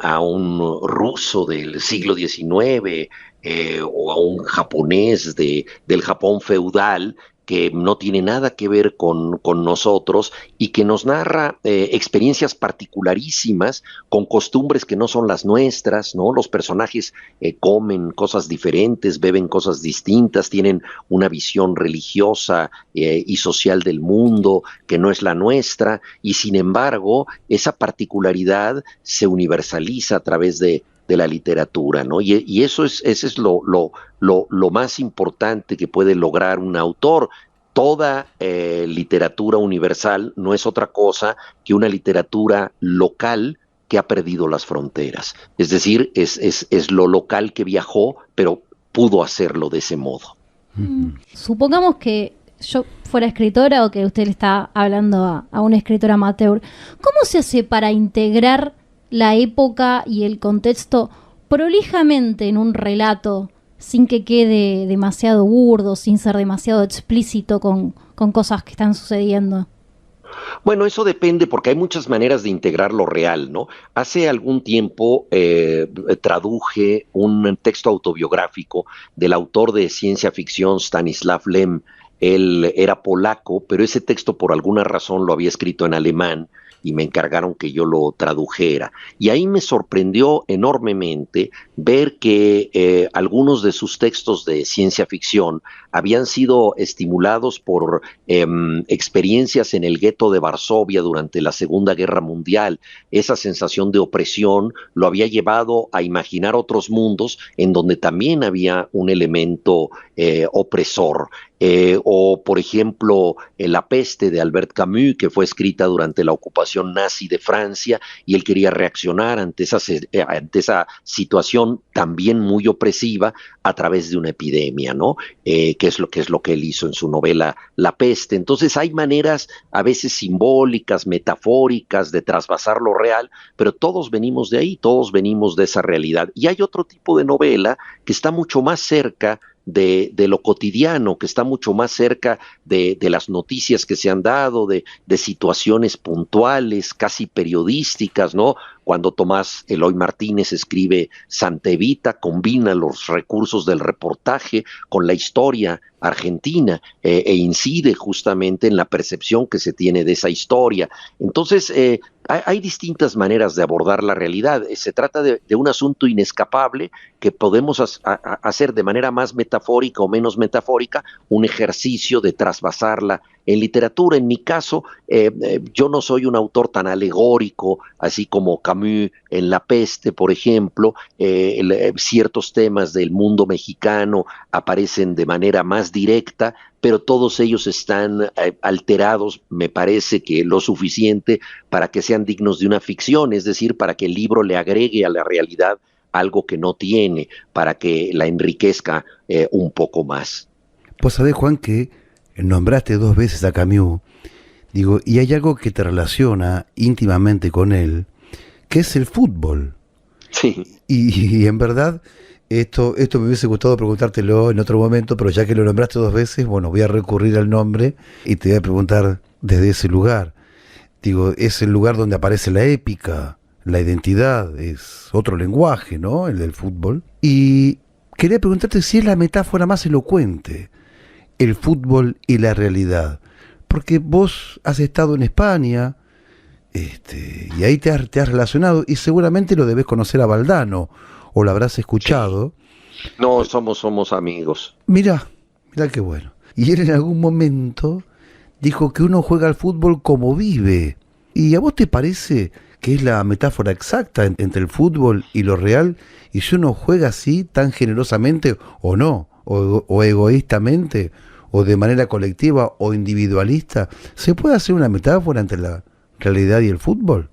a un ruso del siglo XIX o a un japonés del Japón feudal que no tiene nada que ver con nosotros y que nos narra experiencias particularísimas con costumbres que no son las nuestras, ¿no? Los personajes comen cosas diferentes, beben cosas distintas, tienen una visión religiosa y social del mundo que no es la nuestra y sin embargo esa particularidad se universaliza a través de la literatura, ¿no? Y eso es lo más importante que puede lograr un autor. Toda literatura universal no es otra cosa que una literatura local que ha perdido las fronteras. Es decir, es lo local que viajó, pero pudo hacerlo de ese modo. Supongamos que yo fuera escritora o que usted le está hablando a una escritora amateur. ¿Cómo se hace para integrar la época y el contexto prolijamente en un relato sin que quede demasiado burdo, sin ser demasiado explícito con cosas que están sucediendo? Bueno, eso depende porque hay muchas maneras de integrar lo real, ¿no? Hace algún tiempo traduje un texto autobiográfico del autor de ciencia ficción Stanislav Lem. Él era polaco, pero ese texto por alguna razón lo había escrito en alemán y me encargaron que yo lo tradujera. Y ahí me sorprendió enormemente ver que algunos de sus textos de ciencia ficción habían sido estimulados por experiencias en el gueto de Varsovia durante la Segunda Guerra Mundial. Esa sensación de opresión lo había llevado a imaginar otros mundos en donde también había un elemento opresor. O, por ejemplo, La peste de Albert Camus, que fue escrita durante la ocupación nazi de Francia, y él quería reaccionar ante esa situación también muy opresiva a través de una epidemia, ¿no? Que es lo que él hizo en su novela La peste. Entonces hay maneras a veces simbólicas, metafóricas, de trasvasar lo real, pero todos venimos de ahí, todos venimos de esa realidad. Y hay otro tipo de novela que está mucho más cerca de lo cotidiano, que está mucho más cerca de las noticias que se han dado, de situaciones puntuales, casi periodísticas, ¿no? Cuando Tomás Eloy Martínez escribe Santa Evita, combina los recursos del reportaje con la historia argentina e incide justamente en la percepción que se tiene de esa historia. Entonces, hay distintas maneras de abordar la realidad. Se trata de un asunto inescapable que podemos hacer de manera más metafórica o menos metafórica, un ejercicio de trasvasarla en literatura. En mi caso, yo no soy un autor tan alegórico, así como Camus en La peste, por ejemplo. Ciertos temas del mundo mexicano aparecen de manera más directa, pero todos ellos están alterados, me parece que lo suficiente para que sean dignos de una ficción, es decir, para que el libro le agregue a la realidad algo que no tiene, para que la enriquezca un poco más. Pues sabés, Juan, que nombraste 2 veces a Camus, digo, y hay algo que te relaciona íntimamente con él, que es el fútbol. Sí. Y en verdad, esto me hubiese gustado preguntártelo en otro momento, pero ya que lo nombraste 2 veces, bueno, voy a recurrir al nombre y te voy a preguntar desde ese lugar. Digo, es el lugar donde aparece la épica, la identidad, es otro lenguaje, ¿no? El del fútbol. Y quería preguntarte si es la metáfora más elocuente, el fútbol y la realidad. Porque vos has estado en España, y ahí te has relacionado, y seguramente lo debes conocer a Valdano, o lo habrás escuchado. No, somos amigos. Mira qué bueno. Y él en algún momento dijo que uno juega al fútbol como vive. ¿Y a vos te parece que es la metáfora exacta entre el fútbol y lo real? Y si uno juega así, tan generosamente, o no, o egoístamente, o de manera colectiva o individualista, ¿se puede hacer una metáfora entre la realidad y el fútbol?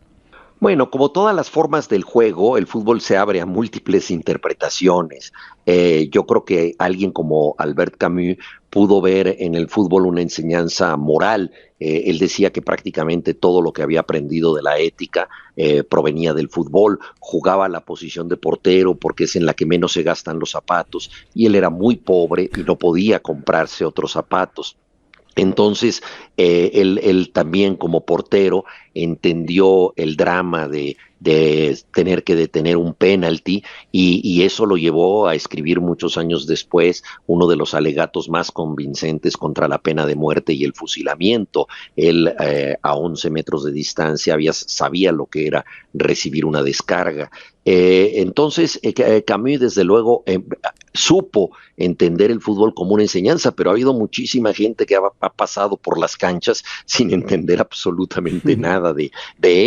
Bueno, como todas las formas del juego, el fútbol se abre a múltiples interpretaciones. Yo creo que alguien como Albert Camus pudo ver en el fútbol una enseñanza moral. Él decía que prácticamente todo lo que había aprendido de la ética provenía del fútbol. Jugaba a la posición de portero porque es en la que menos se gastan los zapatos, y él era muy pobre y no podía comprarse otros zapatos. Entonces, él también como portero entendió el drama de tener que detener un penalti, y eso lo llevó a escribir muchos años después uno de los alegatos más convincentes contra la pena de muerte y el fusilamiento. Él a 11 metros de distancia sabía lo que era recibir una descarga. Entonces, Camus desde luego supo entender el fútbol como una enseñanza, pero ha habido muchísima gente que ha pasado por las canchas sin entender absolutamente nada de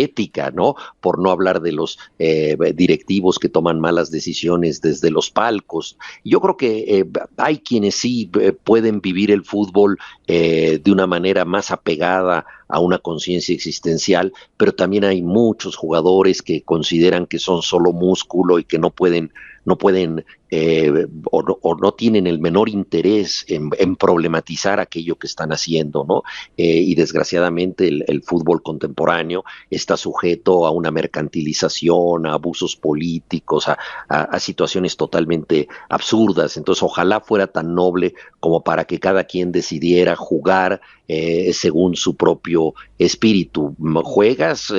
ética, ¿no? Por no hablar de los directivos que toman malas decisiones desde los palcos. Yo creo que hay quienes sí pueden vivir el fútbol de una manera más apegada a una conciencia existencial, pero también hay muchos jugadores que consideran que son solo músculo y que no pueden o no tienen el menor interés en problematizar aquello que están haciendo, ¿no? Y desgraciadamente el fútbol contemporáneo está sujeto a una mercantilización, a abusos políticos, a situaciones totalmente absurdas. Entonces, ojalá fuera tan noble como para que cada quien decidiera jugar según su propio espíritu. Juegas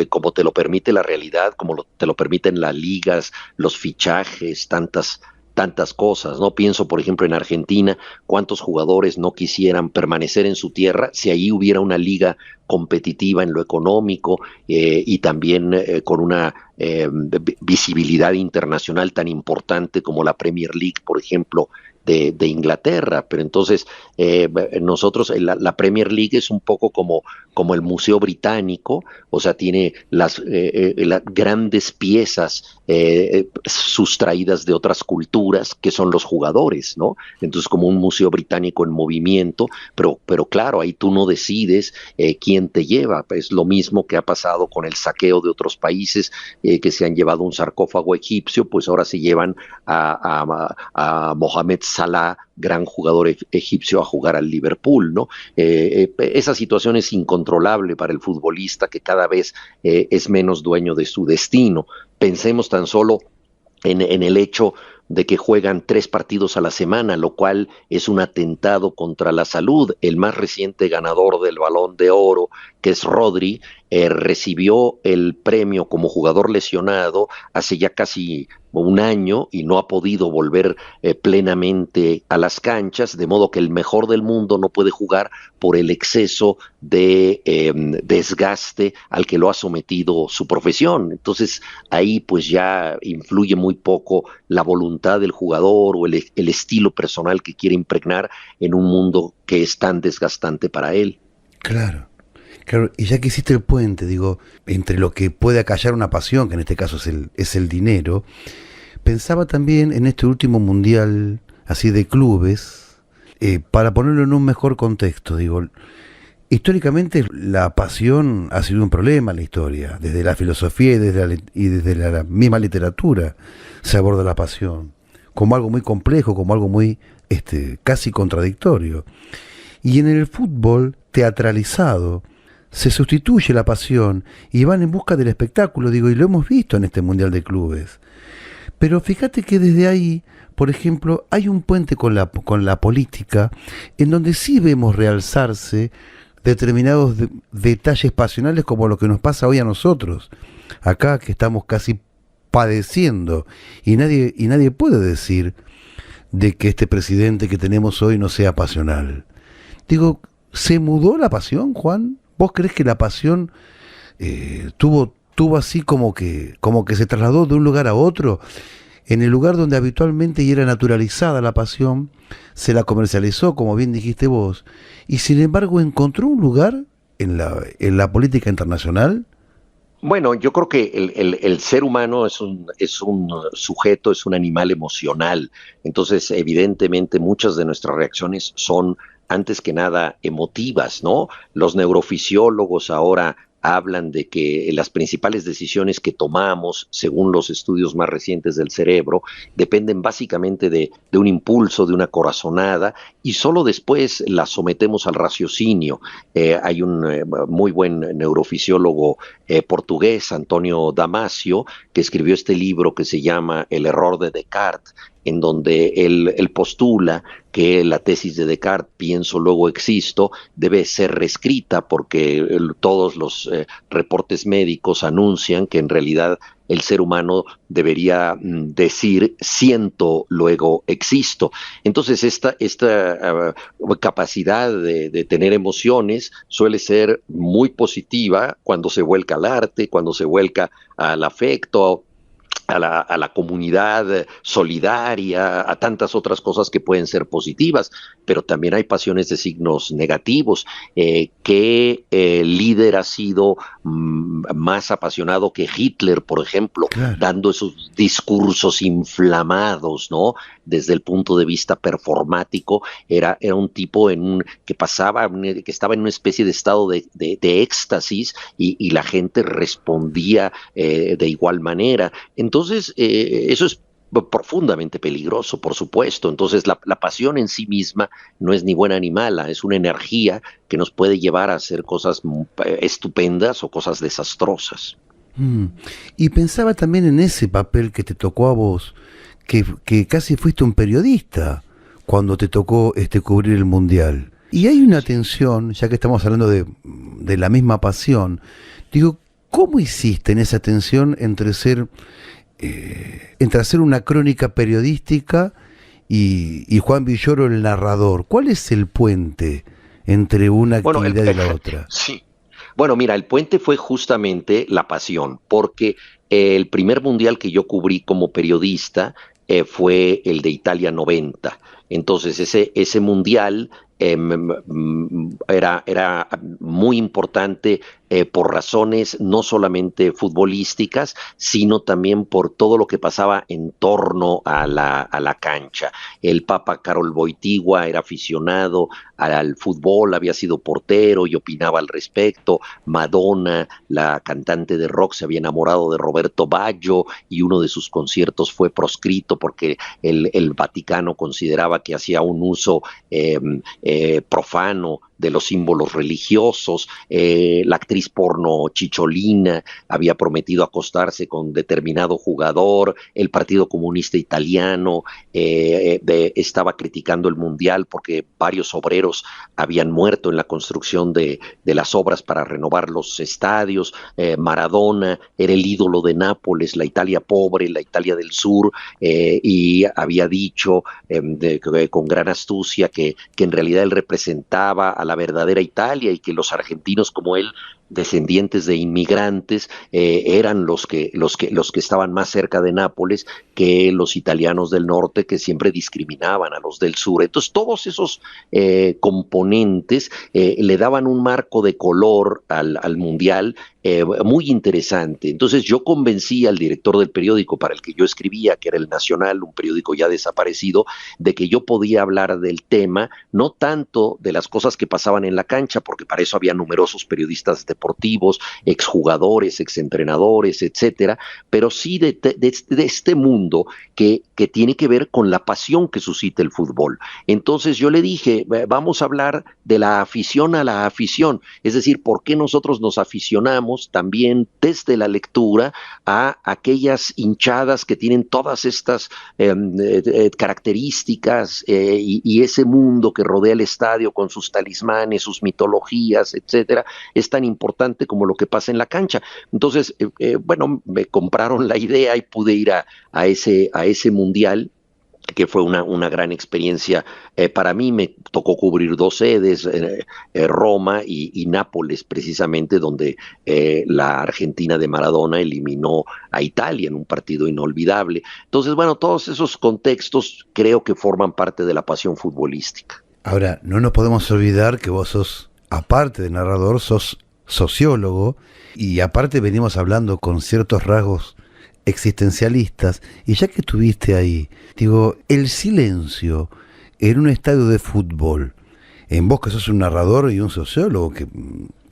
como te lo permite la realidad, como te lo permiten las ligas, los fichajes, tantas cosas, ¿no? Pienso, por ejemplo, en Argentina, cuántos jugadores no quisieran permanecer en su tierra si ahí hubiera una liga competitiva en lo económico y también con una visibilidad internacional tan importante como la Premier League, por ejemplo, de Inglaterra. Pero entonces nosotros, la Premier League es un poco como el Museo Británico, o sea, tiene las grandes piezas sustraídas de otras culturas que son los jugadores, ¿no? Entonces, como un Museo Británico en movimiento, pero claro, ahí tú no decides quién te lleva. Es lo mismo que ha pasado con el saqueo de otros países que se han llevado un sarcófago egipcio, pues ahora se llevan a Mohamed Salah, gran jugador egipcio, a jugar al Liverpool, ¿no? Esa situación es incontrolable para el futbolista, que cada vez es menos dueño de su destino. Pensemos tan solo en el hecho de que juegan 3 partidos a la semana, lo cual es un atentado contra la salud. El más reciente ganador del Balón de Oro, que es Rodri, recibió el premio como jugador lesionado hace ya casi un año y no ha podido volver plenamente a las canchas, de modo que el mejor del mundo no puede jugar por el exceso de desgaste al que lo ha sometido su profesión. Entonces ahí pues ya influye muy poco la voluntad del jugador o el estilo personal que quiere impregnar en un mundo que es tan desgastante para él. Claro. Claro, y ya que hiciste el puente, digo, entre lo que puede acallar una pasión, que en este caso es el dinero, pensaba también en este último mundial así de clubes, para ponerlo en un mejor contexto, digo, históricamente la pasión ha sido un problema en la historia, desde la filosofía y desde la misma literatura se aborda la pasión, como algo muy complejo, como algo muy casi contradictorio. Y en el fútbol teatralizado, se sustituye la pasión y van en busca del espectáculo, digo, y lo hemos visto en este Mundial de Clubes. Pero fíjate que desde ahí, por ejemplo, hay un puente con la política, en donde sí vemos realzarse determinados detalles pasionales, como lo que nos pasa hoy a nosotros, acá que estamos casi padeciendo, y nadie puede decir de que este presidente que tenemos hoy no sea pasional. Digo, ¿se mudó la pasión, Juan? ¿Vos crees que la pasión tuvo así como que se trasladó de un lugar a otro? En el lugar donde habitualmente y era naturalizada la pasión, se la comercializó, como bien dijiste vos, y sin embargo encontró un lugar en la política internacional. Bueno, yo creo que el ser humano es un sujeto, es un animal emocional. Entonces, evidentemente, muchas de nuestras reacciones son antes que nada emotivas, ¿no? Los neurofisiólogos ahora hablan de que las principales decisiones que tomamos, según los estudios más recientes del cerebro, dependen básicamente de un impulso, de una corazonada, y solo después las sometemos al raciocinio. Hay un muy buen neurofisiólogo portugués, Antonio Damasio, que escribió este libro que se llama El error de Descartes, en donde él postula que la tesis de Descartes, pienso, luego existo, debe ser reescrita porque todos los reportes médicos anuncian que en realidad el ser humano debería decir siento, luego existo. Entonces esta capacidad de tener emociones suele ser muy positiva cuando se vuelca al arte, cuando se vuelca al afecto, a la comunidad solidaria, a tantas otras cosas que pueden ser positivas, pero también hay pasiones de signos negativos. ¿Qué líder ha sido más apasionado que Hitler, por ejemplo, claro, dando esos discursos inflamados, ¿no? Desde el punto de vista performático, era un tipo que estaba en una especie de estado de éxtasis y la gente respondía de igual manera. Entonces, eso es profundamente peligroso, por supuesto. Entonces la pasión en sí misma no es ni buena ni mala, es una energía que nos puede llevar a hacer cosas estupendas o cosas desastrosas. Y pensaba también en ese papel que te tocó a vos, que casi fuiste un periodista cuando te tocó cubrir el Mundial. Y hay una tensión, ya que estamos hablando de la misma pasión, digo, ¿cómo hiciste en esa tensión entre hacer una crónica periodística y Juan Villoro el narrador? ¿Cuál es el puente entre una actividad y la otra? Sí. Bueno, mira, el puente fue justamente la pasión, porque el primer mundial que yo cubrí como periodista fue el de Italia 90. Entonces ese mundial era muy importante por razones no solamente futbolísticas, sino también por todo lo que pasaba en torno a la cancha. El Papa Karol Wojtyła era aficionado al fútbol, había sido portero y opinaba al respecto. Madonna, la cantante de rock, se había enamorado de Roberto Baggio y uno de sus conciertos fue proscrito porque el Vaticano consideraba que hacía un uso profano de los símbolos religiosos. La actriz porno Chicholina había prometido acostarse con determinado jugador. El Partido Comunista Italiano estaba criticando el Mundial porque varios obreros habían muerto en la construcción de las obras para renovar los estadios. Maradona era el ídolo de Nápoles, la Italia pobre, la Italia del sur, y había dicho con gran astucia que en realidad él representaba a la verdadera Italia y que los argentinos como él, descendientes de inmigrantes, eran los que estaban más cerca de Nápoles que los italianos del norte, que siempre discriminaban a los del sur. Entonces todos esos componentes le daban un marco de color al mundial muy interesante. Entonces yo convencí al director del periódico para el que yo escribía, que era El Nacional, un periódico ya desaparecido, de que yo podía hablar del tema, no tanto de las cosas que pasaban en la cancha, porque para eso había numerosos periodistas deportivos, exjugadores, exentrenadores, etcétera, pero sí de este mundo que tiene que ver con la pasión que suscita el fútbol. Entonces yo le dije, vamos a hablar de la afición a la afición, es decir, por qué nosotros nos aficionamos también desde la lectura a aquellas hinchadas que tienen todas estas características y ese mundo que rodea el estadio con sus talismanes, sus mitologías, etcétera, es tan importante como lo que pasa en la cancha. Entonces, bueno, me compraron la idea y pude ir a ese mundial, que fue una gran experiencia. Para mí me tocó cubrir 2 sedes, Roma y Nápoles, precisamente, donde la Argentina de Maradona eliminó a Italia en un partido inolvidable. Entonces, bueno, todos esos contextos creo que forman parte de la pasión futbolística. Ahora, no nos podemos olvidar que vos sos, aparte de narrador, sos sociólogo, y aparte venimos hablando con ciertos rasgos existencialistas, y ya que estuviste ahí, digo, el silencio en un estadio de fútbol, en vos que sos un narrador y un sociólogo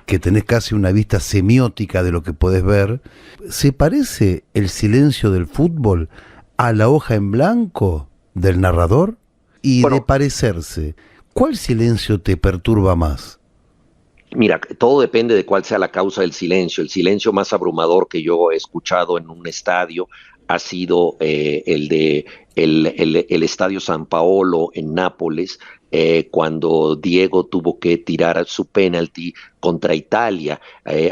que tenés casi una vista semiótica de lo que podés ver, ¿se parece el silencio del fútbol a la hoja en blanco del narrador? Y bueno, de parecerse, ¿cuál silencio te perturba más? Mira, todo depende de cuál sea la causa del silencio. El silencio más abrumador que yo he escuchado en un estadio ha sido el Estadio San Paolo en Nápoles, cuando Diego tuvo que tirar su penalti contra Italia.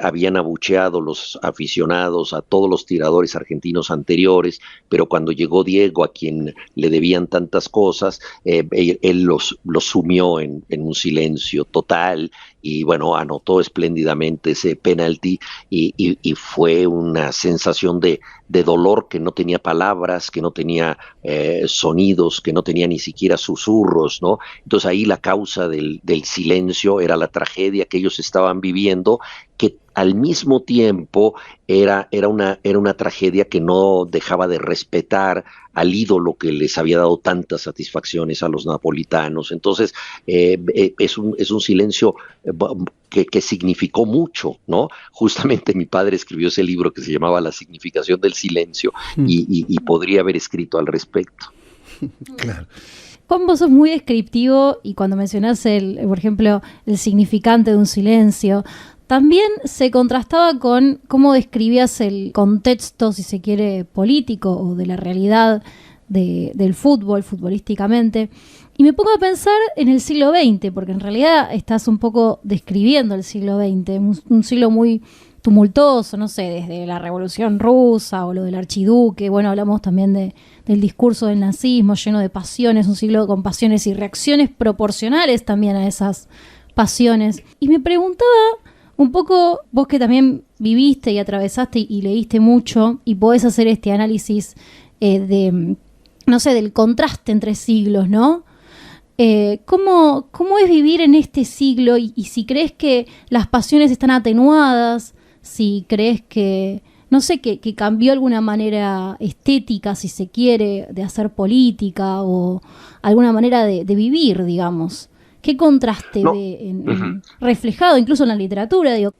Habían abucheado los aficionados a todos los tiradores argentinos anteriores, pero cuando llegó Diego, a quien le debían tantas cosas, él los sumió en un silencio total y bueno, anotó espléndidamente ese penalti y fue una sensación de dolor que no tenía palabras, que no tenía sonidos, que no tenía ni siquiera susurros, ¿no? Entonces ahí la causa del silencio era la tragedia que ellos estaban viviendo, que al mismo tiempo era una tragedia que no dejaba de respetar al ídolo que les había dado tantas satisfacciones a los napolitanos. Entonces, es un silencio que significó mucho, ¿no? Justamente mi padre escribió ese libro que se llamaba La significación del silencio y podría haber escrito al respecto. Claro. Juan, vos sos muy descriptivo y cuando mencionás, por ejemplo, el significante de un silencio, también se contrastaba con cómo describías el contexto, si se quiere, político o de la realidad del fútbol, futbolísticamente. Y me pongo a pensar en el siglo XX, porque en realidad estás un poco describiendo el siglo XX, un siglo muy tumultuoso, no sé, desde la Revolución Rusa o lo del archiduque. Bueno, hablamos también del discurso del nazismo, lleno de pasiones, un siglo con pasiones y reacciones proporcionales también a esas pasiones. Y me preguntaba un poco, vos que también viviste y atravesaste y leíste mucho y podés hacer este análisis no sé, del contraste entre siglos, ¿no? ¿Cómo es vivir en este siglo y si crees que las pasiones están atenuadas, si crees que, no sé, que cambió alguna manera estética, si se quiere, de hacer política o alguna manera de vivir, digamos? ¿Qué contraste reflejado incluso en la literatura? Digo?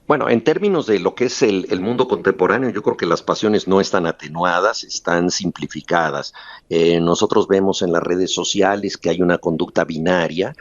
Bueno, en términos de lo que es el mundo contemporáneo, yo creo que las pasiones no están atenuadas, están simplificadas. Nosotros vemos en las redes sociales que hay una conducta binaria,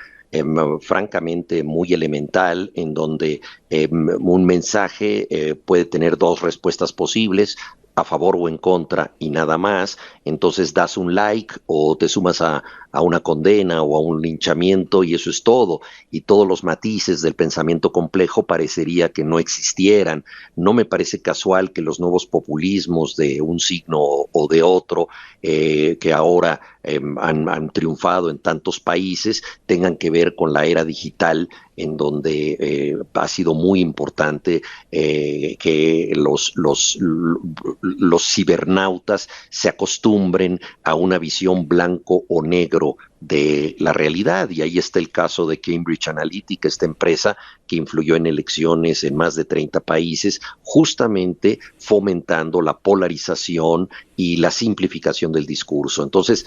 francamente muy elemental, en donde un mensaje puede tener dos respuestas posibles, a favor o en contra y nada más. Entonces das un like o te sumas a una condena o a un linchamiento y eso es todo. Y todos los matices del pensamiento complejo parecería que no existieran. No me parece casual que los nuevos populismos de un signo o de otro, que ahora han triunfado en tantos países, tengan que ver con la era digital, en donde ha sido muy importante que los cibernautas se acostumbren a una visión blanco o negro de la realidad. Y ahí está el caso de Cambridge Analytica, esta empresa que influyó en elecciones en más de 30 países, justamente fomentando la polarización y la simplificación del discurso. Entonces,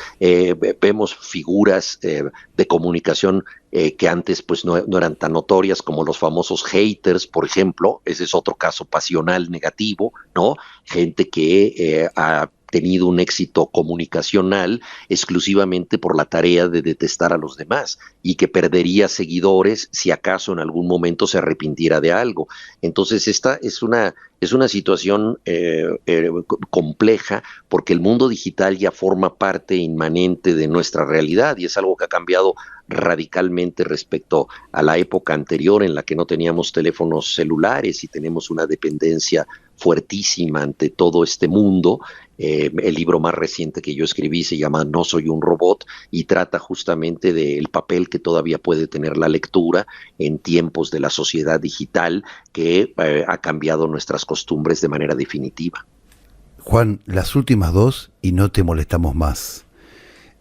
vemos figuras de comunicación que antes pues no eran tan notorias, como los famosos haters, por ejemplo. Ese es otro caso pasional negativo, ¿no? Gente que ha tenido un éxito comunicacional exclusivamente por la tarea de detestar a los demás y que perdería seguidores si acaso en algún momento se arrepintiera de algo. Entonces esta es una situación compleja, porque el mundo digital ya forma parte inmanente de nuestra realidad y es algo que ha cambiado radicalmente respecto a la época anterior, en la que no teníamos teléfonos celulares y tenemos una dependencia fuertísima ante todo este mundo. El libro más reciente que yo escribí se llama No soy un robot y trata justamente del papel que todavía puede tener la lectura en tiempos de la sociedad digital que ha cambiado nuestras costumbres de manera definitiva. Juan, las últimas dos y no te molestamos más.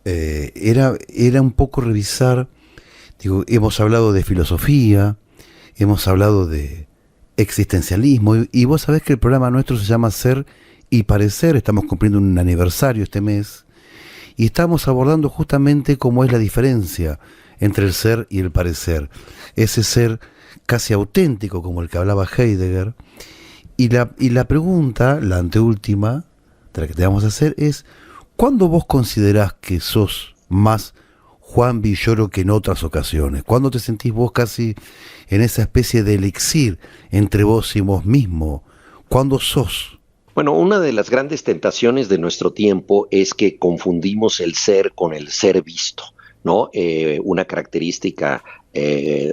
Era un poco revisar, digo, hemos hablado de filosofía, hemos hablado de existencialismo y vos sabés que el programa nuestro se llama Ser y Parecer. Estamos cumpliendo un aniversario este mes y estamos abordando justamente cómo es la diferencia entre el ser y el parecer, ese ser casi auténtico como el que hablaba Heidegger. Y la pregunta, la anteúltima de la que te vamos a hacer es: ¿cuándo vos considerás que sos más Juan Villoro que en otras ocasiones? ¿Cuándo te sentís vos casi en esa especie de elixir entre vos y vos mismo? ¿Cuándo sos? Bueno, una de las grandes tentaciones de nuestro tiempo es que confundimos el ser con el ser visto, ¿no? Una característica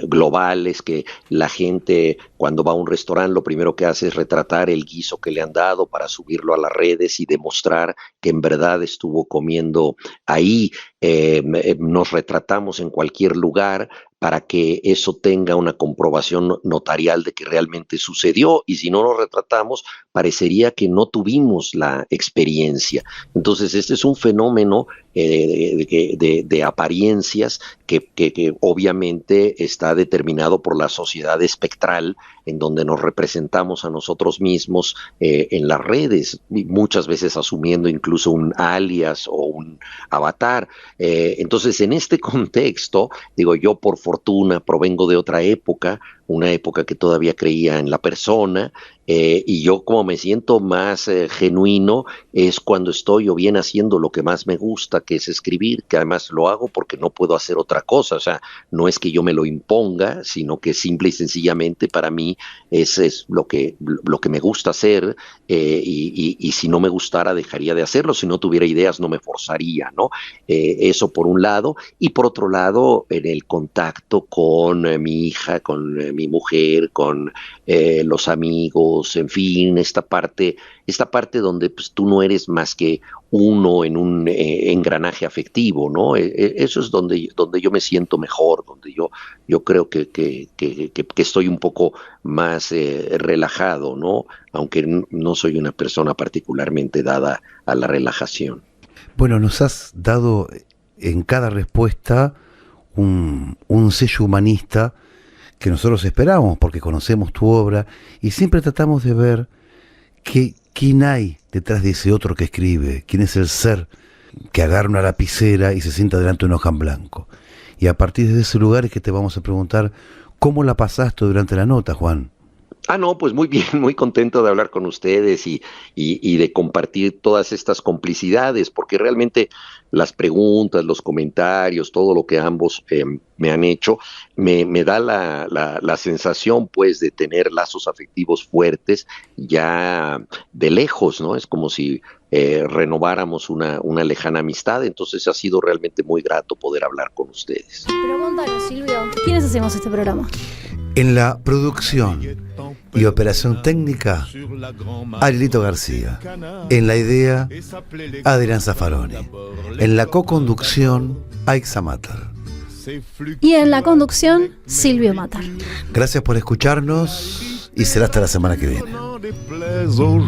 global es que la gente, cuando va a un restaurante, lo primero que hace es retratar el guiso que le han dado para subirlo a las redes y demostrar que en verdad estuvo comiendo ahí. Nos retratamos en cualquier lugar para que eso tenga una comprobación notarial de que realmente sucedió, y si no nos retratamos, parecería que no tuvimos la experiencia. Entonces, este es un fenómeno de apariencias que obviamente está determinado por la sociedad espectral, en donde nos representamos a nosotros mismos en las redes, muchas veces asumiendo incluso un alias o un avatar. Entonces, en este contexto, digo, yo por fortuna provengo de otra época, una época que todavía creía en la persona, y yo como me siento más genuino es cuando estoy o bien haciendo lo que más me gusta, que es escribir, que además lo hago porque no puedo hacer otra cosa. O sea, no es que yo me lo imponga, sino que simple y sencillamente para mí es lo que me gusta hacer, y si no me gustara dejaría de hacerlo, si no tuviera ideas no me forzaría, ¿no? Eso por un lado, y por otro lado en el contacto con mi hija, con mi mujer, con los amigos, en fin, esta parte donde pues, tú no eres más que uno en un engranaje afectivo, ¿no? Eso es donde yo me siento mejor, donde yo creo que estoy un poco más relajado, ¿no? Aunque no soy una persona particularmente dada a la relajación. Bueno, nos has dado en cada respuesta un sello humanista que nosotros esperamos porque conocemos tu obra y siempre tratamos de ver quién hay detrás de ese otro que escribe, quién es el ser que agarra una lapicera y se sienta delante de un hoja en blanco. Y a partir de ese lugar es que te vamos a preguntar cómo la pasaste durante la nota, Juan. No, pues muy bien, muy contento de hablar con ustedes y de compartir todas estas complicidades, porque realmente las preguntas, los comentarios, todo lo que ambos me han hecho, me da la sensación, pues, de tener lazos afectivos fuertes ya de lejos, ¿no? Es como si renováramos una lejana amistad. Entonces ha sido realmente muy grato poder hablar con ustedes. Pregúntanos, Silvio, ¿quiénes hacemos este programa? En la producción y operación técnica, Arielito García. En la idea, Adrián Zaffaroni. En la co-conducción, Aixa Matar. Y en la conducción, Silvio Matar. Gracias por escucharnos y será hasta la semana que viene. Aux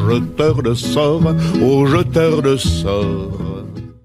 jeteurs de sorts, aux jeteurs de sorts.